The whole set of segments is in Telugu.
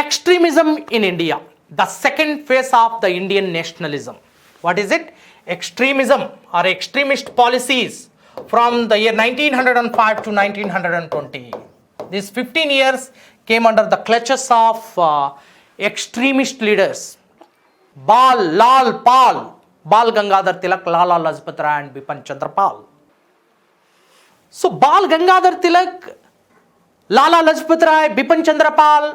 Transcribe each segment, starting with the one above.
Extremism in India, the second phase of the Indian nationalism. What is it? Extremism or extremist policies from the year 1905 to 1920. These 15 years came under the clutches of extremist leaders. Lal Pal, Bal Gangadhar Tilak, Lala Lajpat Rai and Bipin Chandra Pal. So Bal Gangadhar Tilak, Lala Lajpat Rai, Bipin Chandra Pal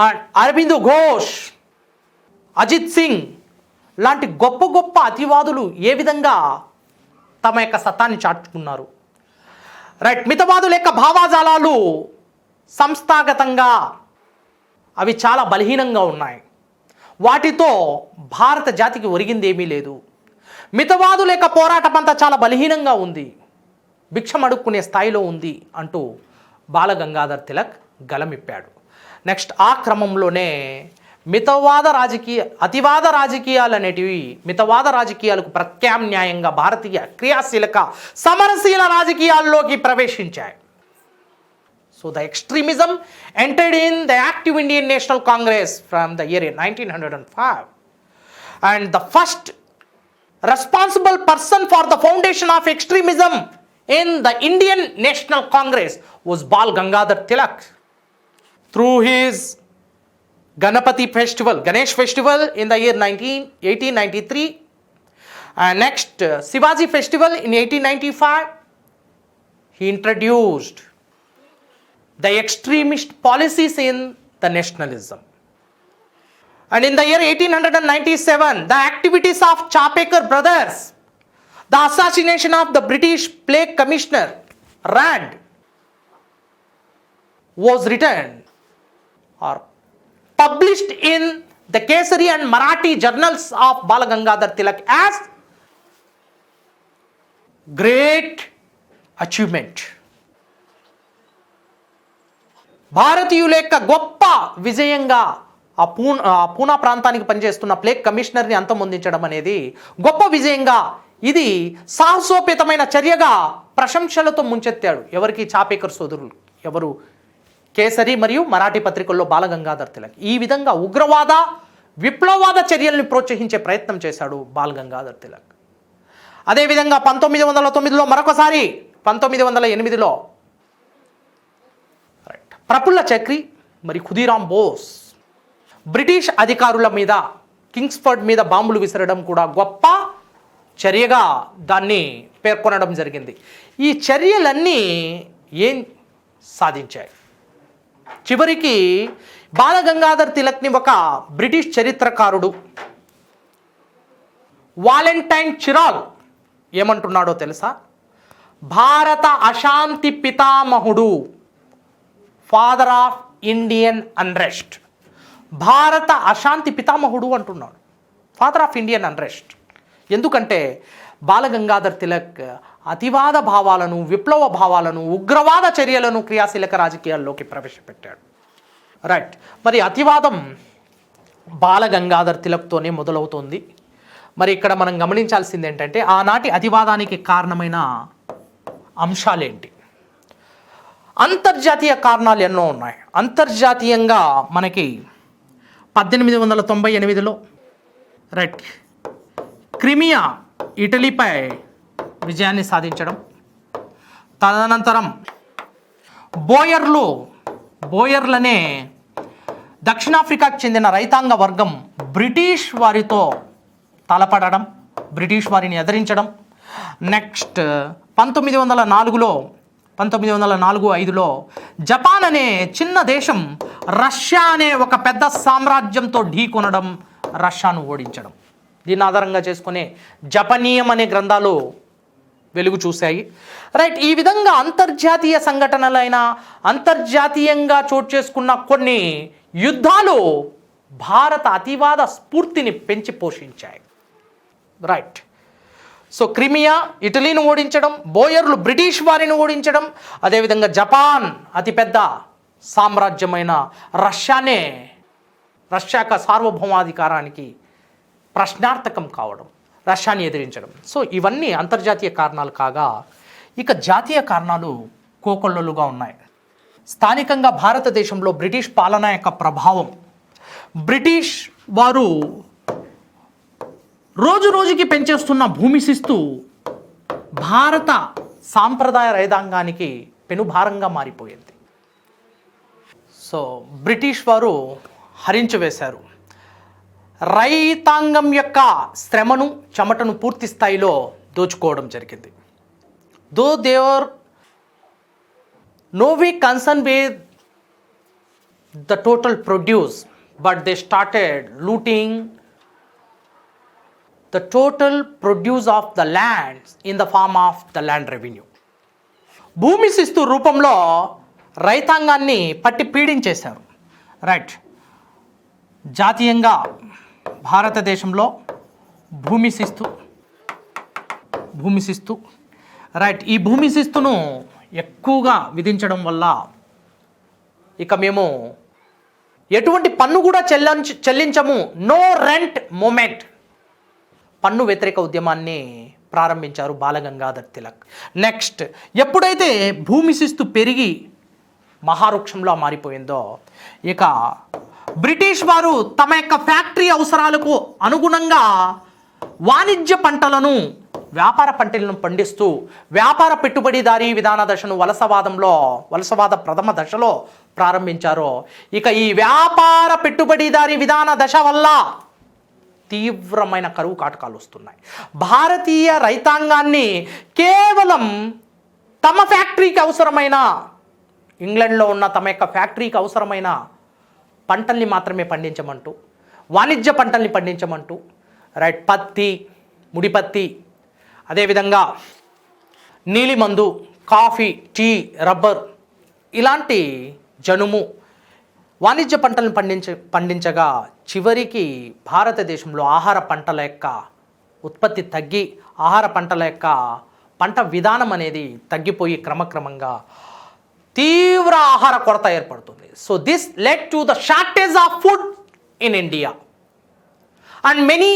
and Aurobindo Ghosh, Ajit Singh లాంటి గొప్ప గొప్ప అతివాదులు ఏ విధంగా తమ యొక్క సత్తాన్ని చాటుకున్నారు. రైట్, మితవాదుల యొక్క భావాజాలాలు సంస్థాగతంగా అవి చాలా బలహీనంగా ఉన్నాయి. వాటితో భారత జాతికి ఒరిగింది ఏమీ లేదు. మితవాదుల యొక్క పోరాటం అంతా చాలా బలహీనంగా ఉంది, భిక్షం అడుక్కునే స్థాయిలో ఉంది అంటూ బాల గంగాధర్ తిలక్ గలమిప్పాడు. నెక్స్ట్ ఆ క్రమంలోనే అతివాద రాజకీయాలు అనేటివి మితవాద రాజకీయాలకు ప్రత్యామ్నాయంగా భారతీయ క్రియాశీలక సమరశీల రాజకీయాల్లోకి ప్రవేశించాయి. So the extremism entered in the active Indian National Congress from the year 1905 and the first responsible person for the foundation of extremism in the Indian National Congress was Bal Gangadhar Tilak through his Ganapati festival, Ganesh festival in the year 1893 and next Shivaji festival in 1895. He introduced the extremist policies in the nationalism. And in the year 1897, the activities of Chapekar brothers, the assassination of the British Plague Commissioner Rand was written or published in the Kesari and Marathi journals of Bal Gangadhar Tilak as great achievement. భారతీయుల యొక్క గొప్ప విజయంగా పూనా ప్రాంతానికి పనిచేస్తున్న ప్లేగ్ కమిషనర్ని అంతమొందించడం అనేది గొప్ప విజయంగా, ఇది సాహసోపేతమైన చర్యగా ప్రశంసలతో ముంచెత్తాడు. ఎవరికి? చాపేకర్ సోదరులు, ఎవరు? కేసరి మరియు మరాఠీ పత్రికల్లో బాల గంగాధర్ తిలక్. ఈ విధంగా ఉగ్రవాద విప్లవవాద చర్యల్ని ప్రోత్సహించే ప్రయత్నం చేశాడు బాల గంగాధర్ తిలక్. అదేవిధంగా 1909లో మరొకసారి 1908లో ప్రఫుల్ల చక్రి మరి ఖుదీరామ్ బోస్ బ్రిటిష్ అధికారుల మీద కింగ్స్ఫర్డ్ మీద బాంబులు విసరడం కూడా గొప్ప చర్యగా దాన్ని పేర్కొనడం జరిగింది. ఈ చర్యలన్నీ ఏం సాధించాయి? చివరికి బాల గంగాధర్ తిలక్ని ఒక బ్రిటిష్ చరిత్రకారుడు వాలెంటైన్ చిరాల్ ఏమంటున్నాడో తెలుసా? భారత అశాంతి పితామహుడు, ఫాదర్ ఆఫ్ ఇండియన్ అన్రెస్ట్. భారత అశాంతి పితామహుడు అంటున్నాడు, ఫాదర్ ఆఫ్ ఇండియన్ అన్రెస్ట్. ఎందుకంటే బాల గంగాధర్ తిలక్ అతివాద భావాలను, విప్లవ భావాలను, ఉగ్రవాద చర్యలను క్రియాశీలక రాజకీయాల్లోకి ప్రవేశపెట్టాడు. రైట్, మరి అతివాదం బాల గంగాధర్ తిలక్తోనే మొదలవుతోంది. మరి ఇక్కడ మనం గమనించాల్సింది ఏంటంటే ఆనాటి అతివాదానికి కారణమైన అంశాలేంటి? అంతర్జాతీయ కారణాలు ఎన్నో ఉన్నాయి. అంతర్జాతీయంగా మనకి 1898లో రైట్ క్రిమియా ఇటలీపై విజయాన్ని సాధించడం, తదనంతరం బోయర్లనే దక్షిణాఫ్రికాకు చెందిన రైతాంగ వర్గం బ్రిటిష్ వారితో తలపడడం, బ్రిటిష్ వారిని ఎదిరించడం. నెక్స్ట్ 1904-5లో జపాన్ అనే చిన్న దేశం రష్యా అనే ఒక పెద్ద సామ్రాజ్యంతో ఢీకొనడం, రష్యాను ఓడించడం. దీన్ని ఆధారంగా చేసుకునే జపనీయం అనే గ్రంథాలు వెలుగు చూశాయి. రైట్, ఈ విధంగా అంతర్జాతీయ సంఘటనలైన అంతర్జాతీయంగా చోటు చేసుకున్న కొన్ని యుద్ధాలు భారత అతివాద స్ఫూర్తిని పెంచి పోషించాయి. రైట్, సో క్రిమియా ఇటలీని ఓడించడం, బోయర్లు బ్రిటిష్ వారిని ఓడించడం, అదేవిధంగా జపాన్ అతిపెద్ద సామ్రాజ్యమైన రష్యాక సార్వభౌమాధికారానికి ప్రశ్నార్థకం కావడం, రష్యాని ఎదిరించడం. సో ఇవన్నీ అంతర్జాతీయ కారణాలు కాగా, ఇక జాతీయ కారణాలు కోకొల్లలుగా ఉన్నాయి. స్థానికంగా భారతదేశంలో బ్రిటిష్ పాలన యొక్క ప్రభావం, బ్రిటిష్ వారు రోజు రోజుకి పెంచేస్తున్న భూమి శిస్తు భారత సాంప్రదాయ రైతాంగానికి పెనుభారంగా మారిపోయింది. సో బ్రిటిష్ వారు హరించివేశారు. రైతాంగం యొక్క శ్రమను, చెమటను పూర్తి స్థాయిలో దోచుకోవడం జరిగింది. దో దేవర్ no we concern with the total produce, but they started looting the total produce of the lands in the form of the land revenue. భూమి శిస్తు రూపంలో రైతాంగాన్ని పట్టి పీడించేశారు. రైట్, జాతీయంగా భారతదేశంలో భూమి శిస్తు రైట్, ఈ భూమి శిస్తును ఎక్కువగా విధించడం వల్ల ఇక మేము ఎటువంటి పన్ను కూడా చెల్లించము, నో రెంట్ మూమెంట్, పన్ను వ్యతిరేక ఉద్యమాన్ని ప్రారంభించారు బాలగంగాధర్ తిలక్. నెక్స్ట్, ఎప్పుడైతే భూమి శిస్తు పెరిగి మహావృక్షంలో మారిపోయిందో, ఇక బ్రిటిష్ వారు తమ యొక్క ఫ్యాక్టరీ అవసరాలకు అనుగుణంగా వాణిజ్య పంటలను, వ్యాపార పంటలను పండిస్తూ వ్యాపార పెట్టుబడిదారీ విధాన దశను వలసవాద ప్రథమ దశలో ప్రారంభించారో, ఇక ఈ వ్యాపార పెట్టుబడిదారీ విధాన దశ వల్ల తీవ్రమైన కరువు కాటకాలు వస్తున్నాయి. భారతీయ రైతాంగాన్ని కేవలం తమ ఫ్యాక్టరీకి అవసరమైన, ఇంగ్లాండ్లో ఉన్న తమ యొక్క ఫ్యాక్టరీకి అవసరమైన పంటల్ని మాత్రమే పండించమంటూ, వాణిజ్య పంటల్ని పండించమంటూ, రైట్, పత్తి, ముడిపత్తి, అదేవిధంగా నీలిమందు, కాఫీ, టీ, రబ్బర్ ఇలాంటి జనుము వాణిజ్య పంటలను పండించగా చివరికి భారతదేశంలో ఆహార పంటల యొక్క ఉత్పత్తి తగ్గి, ఆహార పంటల యొక్క పంట విధానం అనేది తగ్గిపోయి క్రమక్రమంగా తీవ్ర ఆహార కొరత ఏర్పడుతుంది. So this led to the shortage of food in India and many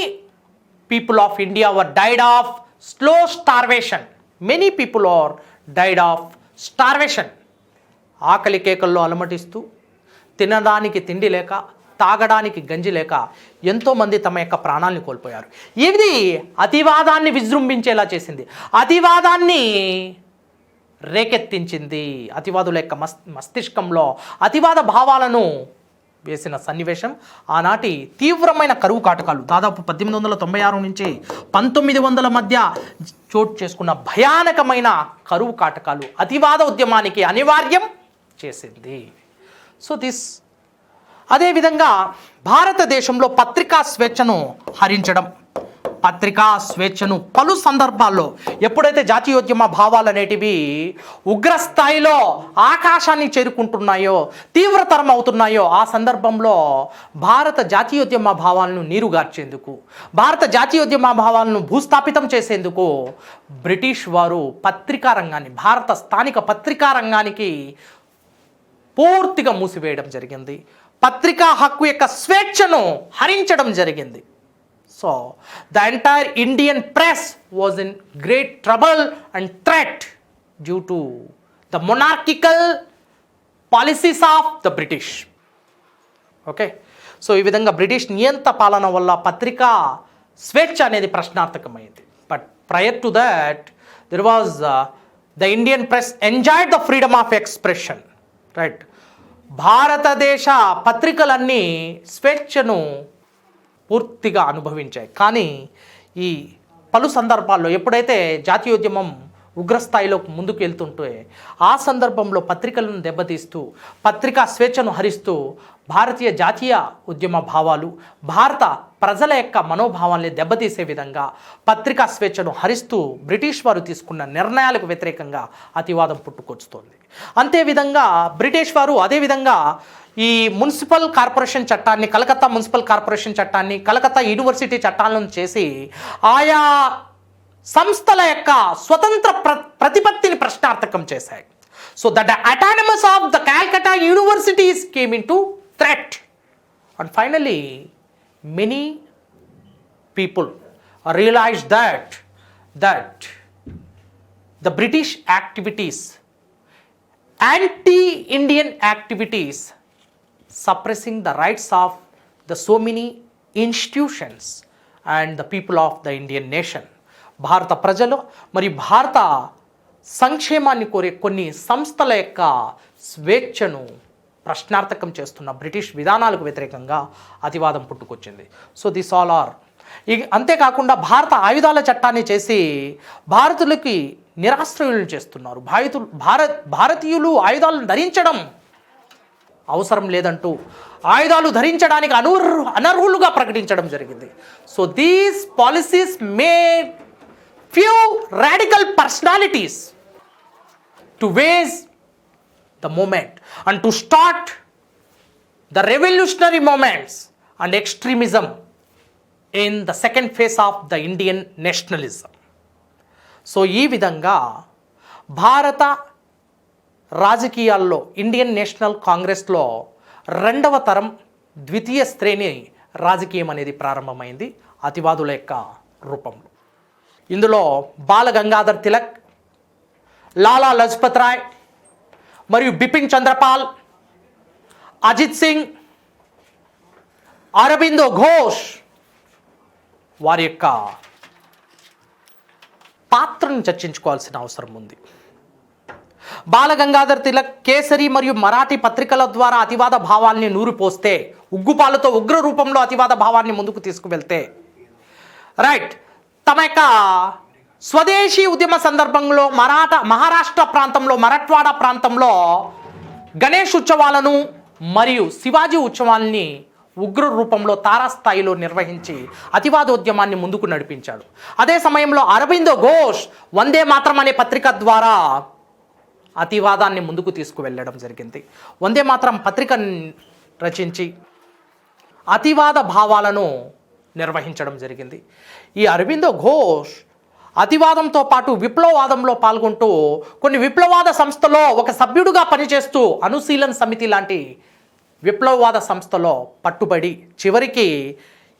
people of India were died of slow starvation. Many people are died of starvation. ఆకలి కేకల్లో అలమటిస్తూ, తినడానికి తిండి లేక, తాగడానికి గంజి లేక ఎంతోమంది తమ యొక్క ప్రాణాలను కోల్పోయారు. ఇది అతివాదాన్ని విజృంభించేలా చేసింది, అతివాదాన్ని రేకెత్తించింది. అతివాదుల యొక్క మస్తిష్కంలో అతివాద భావాలను వేసిన సన్నివేశం ఆనాటి తీవ్రమైన కరువు కాటకాలు, దాదాపు 1896 నుంచి 1900 మధ్య చోటు చేసుకున్న భయానకమైన కరువు కాటకాలు అతివాద ఉద్యమానికి అనివార్యం చేసింది. సో అదేవిధంగా భారతదేశంలో పత్రికా స్వేచ్ఛను హరించడం, పత్రికా స్వేచ్ఛను పలు సందర్భాల్లో ఎప్పుడైతే జాతీయోద్యమ భావాలు అనేటివి ఉగ్రస్థాయిలో ఆకాశాన్ని చేరుకుంటున్నాయో, తీవ్రతరం అవుతున్నాయో, ఆ సందర్భంలో భారత జాతీయోద్యమ భావాలను నీరుగార్చేందుకు, భారత జాతీయోద్యమ భావాలను భూస్థాపితం చేసేందుకు బ్రిటిష్ వారు పత్రికా రంగాన్ని, భారత స్థానిక పత్రికా రంగానికి పూర్తిగా మూసివేయడం జరిగింది. పత్రికా హక్కు యొక్క స్వేచ్ఛను హరించడం జరిగింది. So, the entire Indian press was in great trouble and threat due to the monarchical policies of the British. Okay? So, ఈ విధంగా బ్రిటిష్ నియంత పాలన వల్ల పత్రికా స్వేచ్ఛ అనేది ప్రశ్నార్థకమైంది. But prior to that, there was the Indian press enjoyed the freedom of expression. Right? భారతదేశ పత్రికలన్నీ స్వేచ్ఛను పూర్తిగా అనుభవించాయి. కానీ ఈ పలు సందర్భాల్లో ఎప్పుడైతే జాతీయోద్యమం ఉగ్రస్థాయిలో ముందుకు వెళ్తుంటే ఆ సందర్భంలో పత్రికలను దెబ్బతీస్తూ, పత్రికా స్వేచ్ఛను హరిస్తూ భారతీయ జాతీయ ఉద్యమ భావాలు, భారత ప్రజల యొక్క మనోభావాల్ని దెబ్బతీసే విధంగా పత్రికా స్వేచ్ఛను హరిస్తూ బ్రిటిష్ వారు తీసుకున్న నిర్ణయాలకు వ్యతిరేకంగా అతివాదం పుట్టుకొచ్చుతోంది. అంతేవిధంగా బ్రిటిష్ వారు అదేవిధంగా ఈ మున్సిపల్ కార్పొరేషన్ చట్టాన్ని, కలకత్తా మున్సిపల్ కార్పొరేషన్ చట్టాన్ని, కలకత్తా యూనివర్సిటీ చట్టాలను చేసి ఆయా సంస్థల యొక్క స్వతంత్ర ప్రతిపత్తిని ప్రశ్నార్థకం చేశాయి. So that autonomous of the Calcutta universities came into threat. And finally, many people realized that the British activities anti-Indian activities, suppressing the rights of the so many institutions and the people of the Indian nation. భారత ప్రజలు మరియు భారత సంక్షేమాన్ని కోరే కొన్ని సంస్థల యొక్క స్వేచ్ఛను ప్రశ్నార్థకం చేస్తున్న బ్రిటిష్ విధానాలకు వ్యతిరేకంగా అతివాదం పుట్టుకొచ్చింది. So this all are. అంతేకాకుండా భారత ఆయుధాల చట్టాన్ని చేసి భారతులకి నిరాశ్రయులను చేస్తున్నారు. భారతీయులు ఆయుధాలను ధరించడం అవసరం లేదంటూ ఆయుధాలు ధరించడానికి అనర్హులుగా ప్రకటించడం జరిగింది. So these policies made few radical personalities to wage the moment and to start the revolutionary moments and extremism in the second phase of the Indian nationalism. So ఈ విధంగా భారత రాజకీయాల్లో ఇండియన్ నేషనల్ కాంగ్రెస్లో రెండవ తరం ద్వితీయ శ్రేణి రాజకీయం అనేది ప్రారంభమైంది అతివాదుల యొక్క రూపంలో. ఇందులో బాల గంగాధర్ తిలక్, లాలా లజపత్ రాయ్ మరియు బిపిన్ చంద్రపాల్, అజిత్ సింగ్, అరబిందో ఘోష్ వారి యొక్క పాత్రను చర్చించుకోవాల్సిన అవసరం ఉంది. బాల గంగాధర్ తిలక్ కేసరి మరియు మరాఠీ పత్రికల ద్వారా అతివాద భావాల్ని నూరిపోస్తే, ఉగ్గుపాలతో ఉగ్ర రూపంలో అతివాద భావాన్ని ముందుకు తీసుకువెళ్తే, రైట్, తమ యొక్క స్వదేశీ ఉద్యమ సందర్భంలో మహారాష్ట్ర ప్రాంతంలో, మరాఠ్వాడా ప్రాంతంలో గణేష్ ఉత్సవాలను మరియు శివాజీ ఉత్సవాల్ని ఉగ్ర రూపంలో తారాస్థాయిలో నిర్వహించి అతివాదోద్యమాన్ని ముందుకు నడిపించాడు. అదే సమయంలో అరబిందో ఘోష్ వందే మాతరం అనే పత్రిక ద్వారా అతివాదాన్ని ముందుకు తీసుకువెళ్ళడం జరిగింది. వందే మాతరం పత్రికను రచించి అతివాద భావాలను నిర్వహించడం జరిగింది. ఈ అరబిందో ఘోష్ అతివాదంతో పాటు విప్లవవాదంలో పాల్గొంటూ కొన్ని విప్లవవాద సంస్థలో ఒక సభ్యుడుగా పనిచేస్తూ అనుశీలన్ సమితి లాంటి విప్లవవాద సంస్థలో పట్టుబడి చివరికి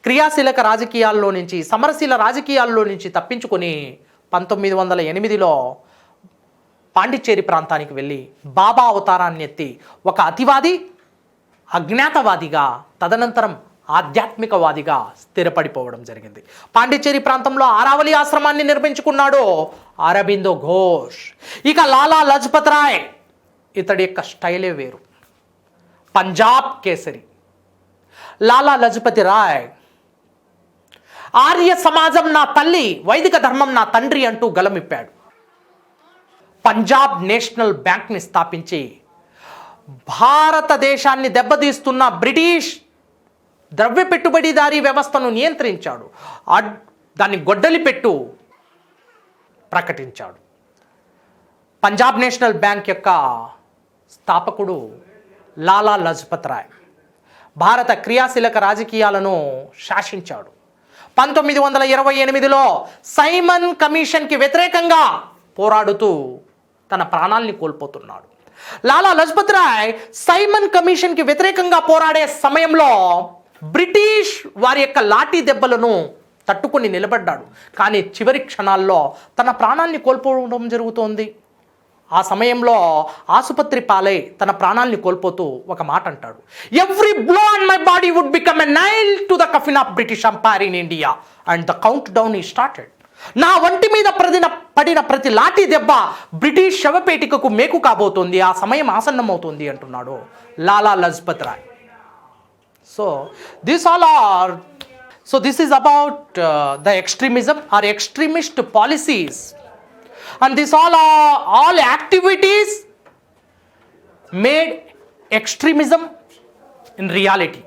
క్రియాశీలక రాజకీయాల్లో నుంచి, సమరశీల రాజకీయాల్లో నుంచి తప్పించుకొని 1908లో పాండిచ్చేరి ప్రాంతానికి వెళ్ళి బాబా అవతారాన్ని ఎత్తి ఒక అతివాది, అజ్ఞాతవాదిగా, తదనంతరం ఆధ్యాత్మికవాదిగా స్థిరపడిపోవడం జరిగింది. పాండిచ్చేరి ప్రాంతంలో ఆరావళి ఆశ్రమాన్ని నిర్మించుకున్నాడు అరబిందో ఘోష్. ఇక లాలా లజపత్ రాయ్, ఇతడి యొక్క స్టైలే వేరు, పంజాబ్ కేసరి. లాలా లజపతి రాయ్ ఆర్య సమాజం నా తల్లి, వైదిక ధర్మం నా తండ్రి అంటూ గలమిప్పాడు. పంజాబ్ నేషనల్ బ్యాంక్ని స్థాపించి భారతదేశాన్ని దెబ్బతీస్తున్న బ్రిటిష్ ద్రవ్య పెట్టుబడిదారీ వ్యవస్థను నియంత్రించాడు. దాన్ని గొడ్డలిపెట్టు ప్రకటించాడు. పంజాబ్ నేషనల్ బ్యాంక్ యొక్క స్థాపకుడు లాలా లజపత్ రాయ్ భారత క్రియాశీలక రాజకీయాలను శాసించాడు. 1928లో సైమన్ కమిషన్కి వ్యతిరేకంగా పోరాడుతూ తన ప్రాణాల్ని కోల్పోతున్నాడు. లాలా లజపత్ రాయ్ సైమన్ కమిషన్కి వ్యతిరేకంగా పోరాడే సమయంలో బ్రిటిష్ వారి యొక్క లాఠీ దెబ్బలను తట్టుకొని నిలబడ్డాడు. కానీ చివరి క్షణాల్లో తన ప్రాణాన్ని కోల్పోవడం జరుగుతోంది. ఆ సమయంలో ఆసుపత్రి పాలై తన ప్రాణాల్ని కోల్పోతూ ఒక మాట అంటాడు, every blow on my body would become a nail to the coffin of British empire in India and the countdown ఈ స్టార్టెడ్. నా వంటి మీద పడిన ప్రతి లాఠీ దెబ్బ బ్రిటిష్ శవపేటికకు మేకు కాబోతోంది, ఆ సమయం ఆసన్నమవుతుంది అంటున్నాడు లాలా Lajpat Roy. So this is about the extremism or extremist policies, and this all activities made extremism in reality.